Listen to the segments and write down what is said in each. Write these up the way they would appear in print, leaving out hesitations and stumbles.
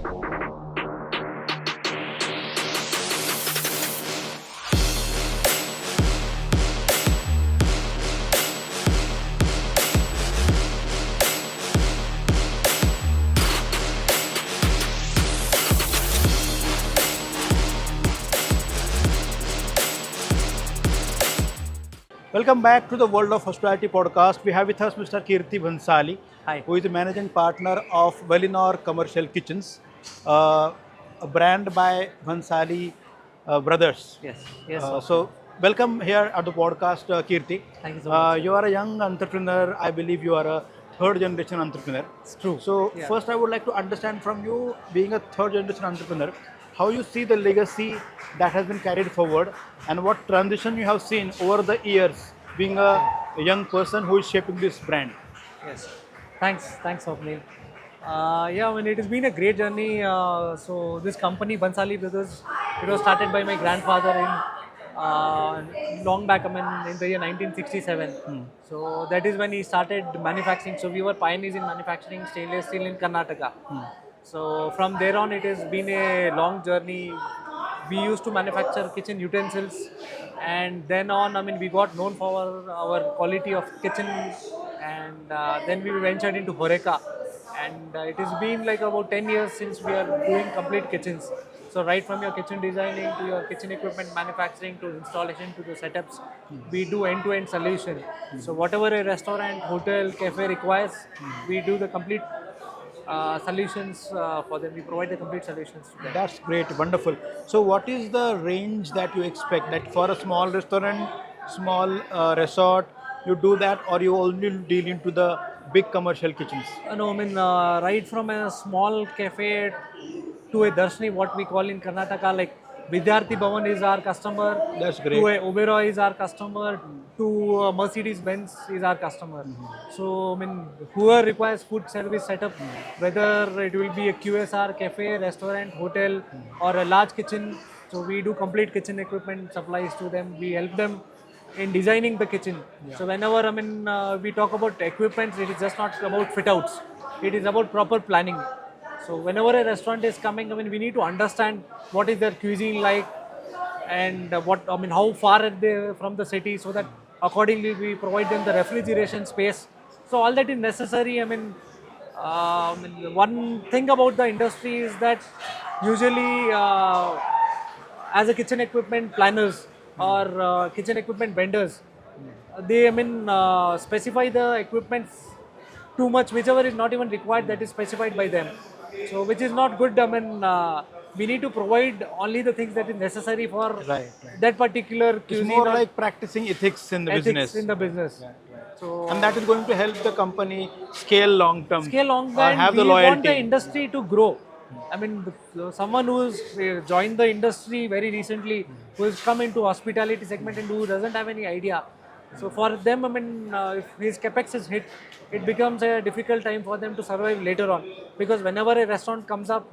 Welcome back to the World of Hospitality podcast. We have with us Mr. Kirti Bhansali, Hi. who is the managing partner of Velinor Commercial Kitchens, a brand by Bhansali brothers. Yes, So, welcome here at the podcast, Kirti. Thank you so much. You are a young entrepreneur. I believe you are a third generation entrepreneur. It's true. So, Yeah. first, I would like to understand from you, being a third generation entrepreneur, how you see the legacy that has been carried forward and what transition you have seen over the years being a young person who is shaping this brand. Yes. Thanks, Swapnil. Yeah, I mean, it has been a great journey. So this company, Bansali Brothers, it was started by my grandfather in long back, I mean, in the year 1967. So that is when he started manufacturing. So we were pioneers in manufacturing stainless steel in Karnataka. So from there on, it has been a long journey. We used to manufacture kitchen utensils, and then on, I mean, we got known for our quality of kitchen, and then we ventured into Horeca, and it has been like about 10 years since we are doing complete kitchens. So right from your kitchen designing to your kitchen equipment manufacturing to installation to the setups, we do end-to-end solution. So whatever a restaurant, hotel, cafe requires, we do the complete solutions for them. We provide the complete solutions to them. That's great, wonderful. So, what is the range that you expect? That for a small restaurant, small resort, you do that, or you only deal into the big commercial kitchens? No, I mean, right from a small cafe to a Darshni, what we call in Karnataka, like Vidyarthi Bhavan is our customer, That's to great. a Oberoi is our customer, to Mercedes Benz is our customer. So, I mean, whoever requires food service setup, whether it will be a QSR, cafe, restaurant, hotel, or a large kitchen, so we do complete kitchen equipment supplies to them. We help them in designing the kitchen. So whenever I mean we talk about equipment, it is just not about fit outs. It is about proper planning. So whenever a restaurant is coming, I mean we need to understand what is their cuisine like, and what I mean how far are they from the city, so that accordingly we provide them the refrigeration space. So all that is necessary. I mean one thing about the industry is that usually as a kitchen equipment planners or kitchen equipment vendors, they I mean specify the equipment too much, whichever is not even required, that is specified by them. So which is not good. I mean we need to provide only the things that is necessary for Right. that particular It's cuisine more or like practicing ethics in the ethics business. in the business. So And that is going to help the company scale long term scale long or run, have the we want the loyalty. industry to grow. I mean, someone who's joined the industry very recently, who has come into hospitality segment and who doesn't have any idea. So for them, I mean, if his capex is hit, it becomes a difficult time for them to survive later on. Because whenever a restaurant comes up,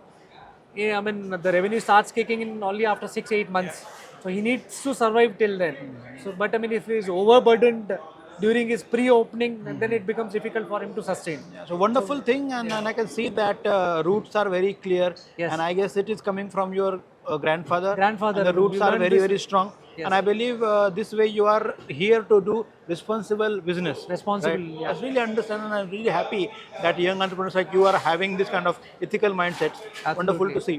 I mean, the revenue starts kicking in only after 6-8 months. So he needs to survive till then. So, but I mean, if he is overburdened during his pre-opening, then it becomes difficult for him to sustain. So wonderful thing, and I can see that roots are very clear, Yes. and I guess it is coming from your grandfather. Grandfather, And the roots we are learned very this- very strong. Yes. And I believe this way you are here to do responsible business. Responsible, right? yeah. I really understand, and I'm really happy that young entrepreneurs like you are having this kind of ethical mindset. Wonderful to see.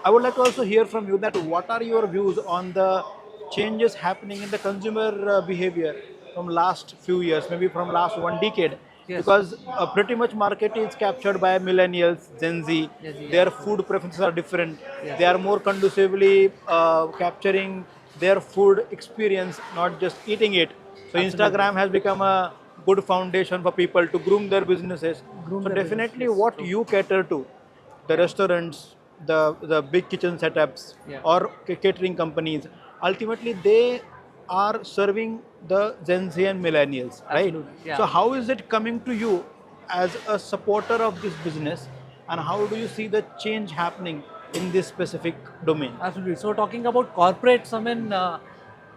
I would like to also hear from you that what are your views on the changes happening in the consumer behavior from last few years, maybe from last one decade, Yes. because pretty much market is captured by millennials, Gen Z. Yes, yeah. Their food preferences are different. Yes. They are more conducively capturing their food experience, not just eating it. So Instagram has become a good foundation for people to groom their businesses. Groom So their definitely business, what you cater to, the restaurants, the big kitchen setups, Yeah. or catering companies, ultimately they are serving the Gen Z and millennials, right? Absolutely, yeah. So how is it coming to you as a supporter of this business, and how do you see the change happening in this specific domain? Absolutely. So talking about corporates, I mean,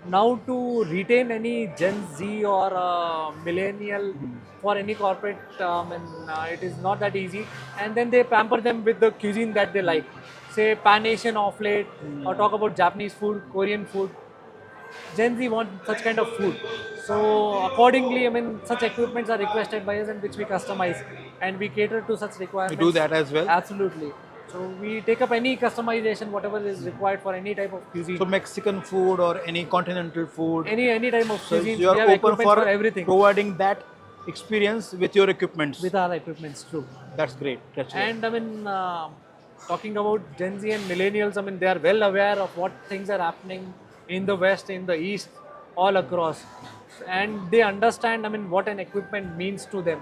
now to retain any Gen Z or millennial for any corporate, it is not that easy. And then they pamper them with the cuisine that they like. Say Pan Asian off late, or talk about Japanese food, Korean food. Gen Z want such kind of food. So accordingly, such equipments are requested by us and which we customize and we cater to such We requirements. do that as well. Absolutely. So we take up any customization, whatever is required for any type of cuisine. So Mexican food or any continental food. Any type of So cuisine, you are we have open equipment for, for everything providing that experience with your equipments. with our equipments too. That's great. That's great. And talking about Gen Z and millennials, they are well aware of what things are happening in the West, in the East, all across. And they understand, what an equipment means to them.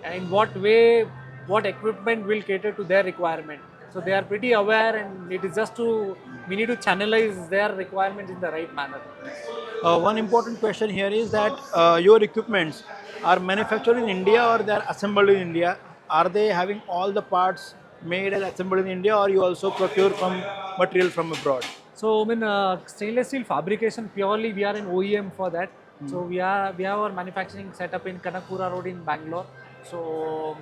And in what way, what equipment will cater to their requirement. So they are pretty aware and it is just we need to channelize their requirements in the right manner. One important question here is that your equipments are manufactured in India or they are assembled in India? Are they having all the parts made and assembled in India, or you also procure from material from abroad? So stainless steel fabrication purely we are an OEM for that. So we have our manufacturing setup in Kanakpura Road in Bangalore. So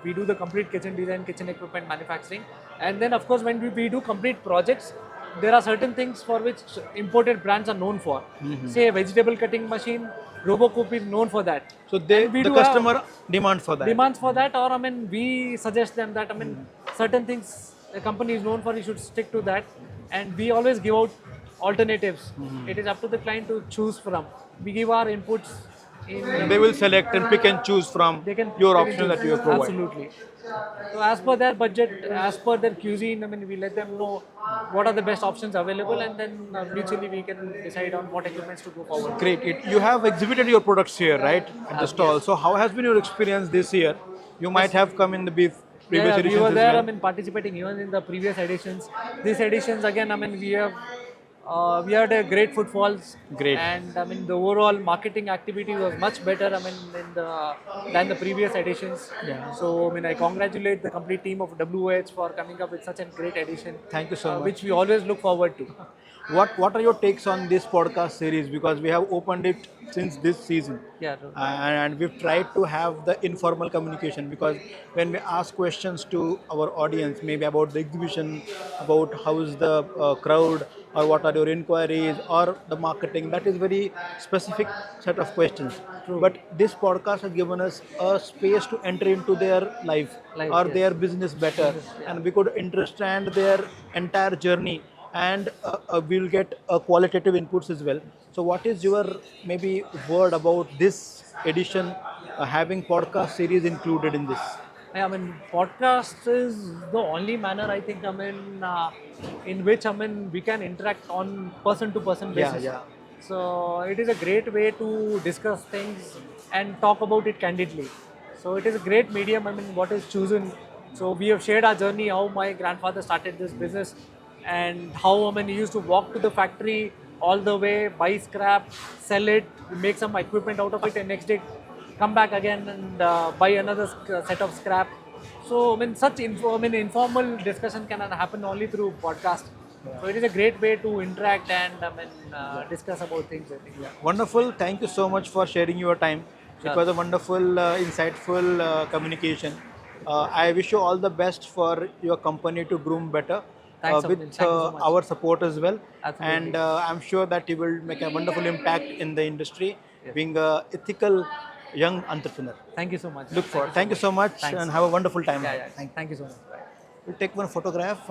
we do the complete kitchen design, kitchen equipment manufacturing, and then of course when we do complete projects, there are certain things for which imported brands are known for. Say a vegetable cutting machine, Robocoop is known for that. So We the do have customer demand for that. demands for that, or we suggest them that certain things the company is known for, you should stick to that, and we always give out alternatives. It is up to the client to choose from. We give our inputs in. They will select and pick and choose from They can your pick and options that choose. you have provided. Absolutely. So as per their budget, as per their cuisine, we let them know what are the best options available, and then mutually we can decide on what equipments to go forward. Great. You have exhibited your products here, right, at the stall. So how has been your experience this year? You might have come in the previous We editions were as there. well. Participating even in the previous editions. These editions again, we had a great footfalls. Great. And the overall marketing activity was much better. Than the previous editions. Yeah. So I congratulate the complete team of WH for coming up with such a great edition. Thank you so much. Which we always look forward to. What are your takes on this podcast series? Because we have opened it since this season. Yeah. True. And we've tried to have the informal communication, because when we ask questions to our audience, maybe about the exhibition, about how is the crowd, or what are your inquiries, or the marketing, that is very specific set of questions. True. But this podcast has given us a space to enter into their life or yes. their business better, and we could understand their entire journey, and we'll get qualitative inputs as well. So what is your maybe word about this edition having podcast series included in this? Podcast is the only manner I think in which we can interact on person to person basis. Yeah. So it is a great way to discuss things and talk about it candidly. So it is a great medium. What is chosen. So we have shared our journey, how my grandfather started this business, and how he used to walk to the factory all the way, buy scrap, sell it, make some equipment out of it, and next day come back again and buy another set of scrap. So such informal discussion can happen only through podcast. So it is a great way to interact and discuss about things, I think. Wonderful. Thank you so much for sharing your time. It was a wonderful, insightful communication. I wish you all the best for your company to groom better. Thanks, With Thank you so much. our support as well. Absolutely. And I'm sure that you will make a wonderful impact in the industry, being an ethical young entrepreneur. Thank you so much. Look forward. Thank you so much, Thanks. and have a wonderful time. Yeah. Thank you so much. Bye. We'll take one photograph.